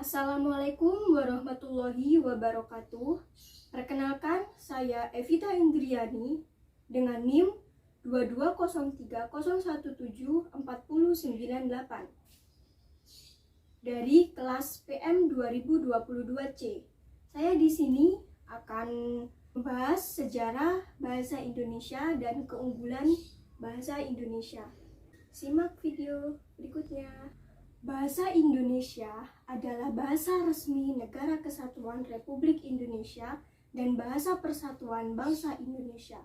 Assalamualaikum warahmatullahi wabarakatuh. Perkenalkan, saya Evita Indriani dengan NIM 22030174098 dari kelas PM 2022C. Saya di sini akan membahas sejarah bahasa Indonesia dan keunggulan bahasa Indonesia. Simak video berikutnya. Bahasa Indonesia adalah bahasa resmi Negara Kesatuan Republik Indonesia dan bahasa persatuan bangsa Indonesia.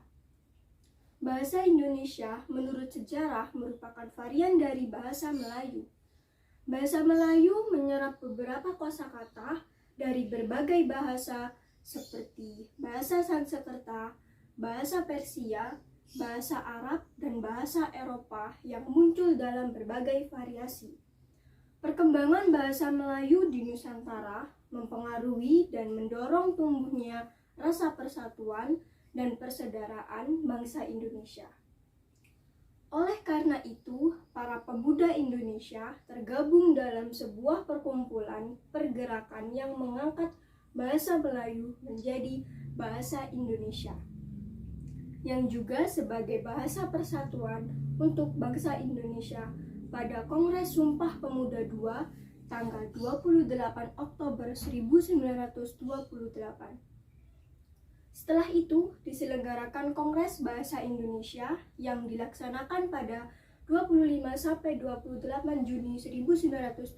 Bahasa Indonesia menurut sejarah merupakan varian dari bahasa Melayu. Bahasa Melayu menyerap beberapa kosakata dari berbagai bahasa seperti bahasa Sanskerta, bahasa Persia, bahasa Arab, dan bahasa Eropa yang muncul dalam berbagai variasi. Perkembangan bahasa Melayu di Nusantara mempengaruhi dan mendorong tumbuhnya rasa persatuan dan persaudaraan bangsa Indonesia. Oleh karena itu, para pemuda Indonesia tergabung dalam sebuah perkumpulan pergerakan yang mengangkat bahasa Melayu menjadi bahasa Indonesia, yang juga sebagai bahasa persatuan untuk bangsa Indonesia pada Kongres Sumpah Pemuda II tanggal 28 Oktober 1928. Setelah itu diselenggarakan Kongres Bahasa Indonesia yang dilaksanakan pada 25-28 Juni 1928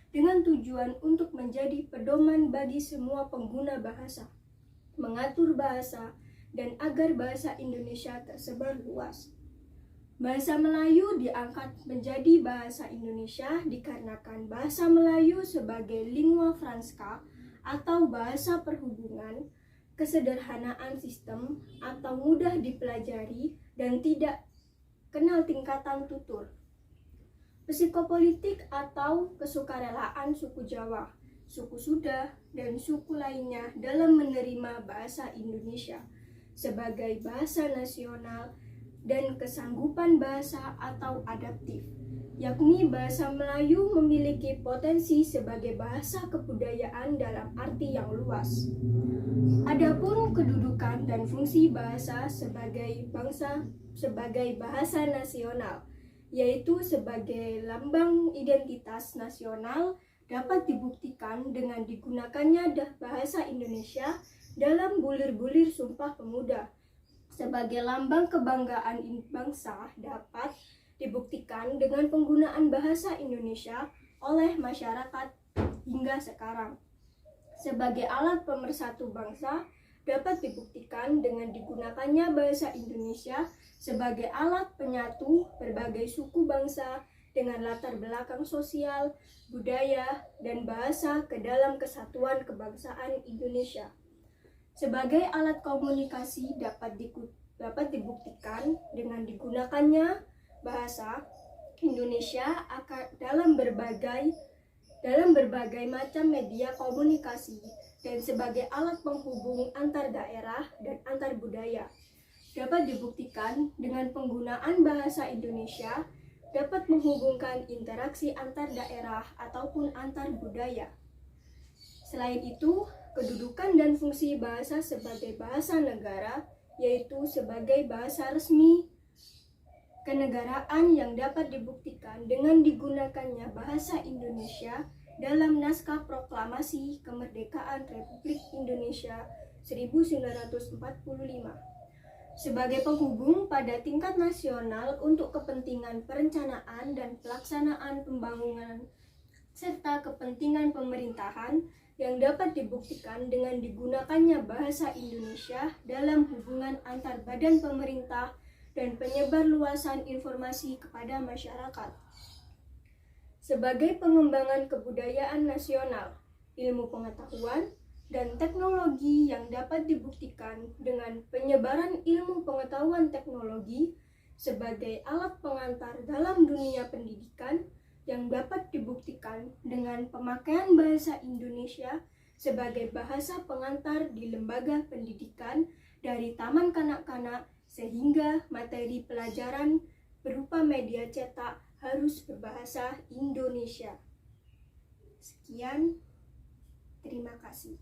dengan tujuan untuk menjadi pedoman bagi semua pengguna bahasa, mengatur bahasa, dan agar bahasa Indonesia tersebar luas. Bahasa Melayu diangkat menjadi bahasa Indonesia dikarenakan bahasa Melayu sebagai lingua franca atau bahasa perhubungan, kesederhanaan sistem atau mudah dipelajari dan tidak kenal tingkatan tutur. Psikopolitik atau kesukarelaan suku Jawa, suku Sunda, dan suku lainnya dalam menerima bahasa Indonesia sebagai bahasa nasional dan kesanggupan bahasa atau adaptif, yakni bahasa Melayu memiliki potensi sebagai bahasa kebudayaan dalam arti yang luas. Adapun kedudukan dan fungsi bahasa sebagai bahasa nasional, yaitu sebagai lambang identitas nasional, dapat dibuktikan dengan digunakannya bahasa Indonesia dalam bulir-bulir Sumpah Pemuda. Sebagai lambang kebanggaan bangsa dapat dibuktikan dengan penggunaan bahasa Indonesia oleh masyarakat hingga sekarang. Sebagai alat pemersatu bangsa dapat dibuktikan dengan digunakannya bahasa Indonesia sebagai alat penyatu berbagai suku bangsa dengan latar belakang sosial, budaya, dan bahasa ke dalam kesatuan kebangsaan Indonesia. Sebagai alat komunikasi dapat dibuktikan dengan digunakannya bahasa Indonesia dalam berbagai macam media komunikasi dan sebagai alat penghubung antar daerah dan antar budaya. Dapat dibuktikan dengan penggunaan bahasa Indonesia dapat menghubungkan interaksi antar daerah ataupun antar budaya. Selain itu, kedudukan dan fungsi bahasa sebagai bahasa negara, yaitu sebagai bahasa resmi kenegaraan yang dapat dibuktikan dengan digunakannya bahasa Indonesia dalam naskah proklamasi kemerdekaan Republik Indonesia 1945. Sebagai penghubung pada tingkat nasional untuk kepentingan perencanaan dan pelaksanaan pembangunan serta kepentingan pemerintahan yang dapat dibuktikan dengan digunakannya bahasa Indonesia dalam hubungan antar badan pemerintah dan penyebar luasan informasi kepada masyarakat. Sebagai pengembangan kebudayaan nasional, ilmu pengetahuan, dan teknologi yang dapat dibuktikan dengan penyebaran ilmu pengetahuan teknologi sebagai alat pengantar dalam dunia pendidikan yang dapat dibuktikan dengan pemakaian bahasa Indonesia sebagai bahasa pengantar di lembaga pendidikan dari taman kanak-kanak sehingga materi pelajaran berupa media cetak harus berbahasa Indonesia. Sekian, terima kasih.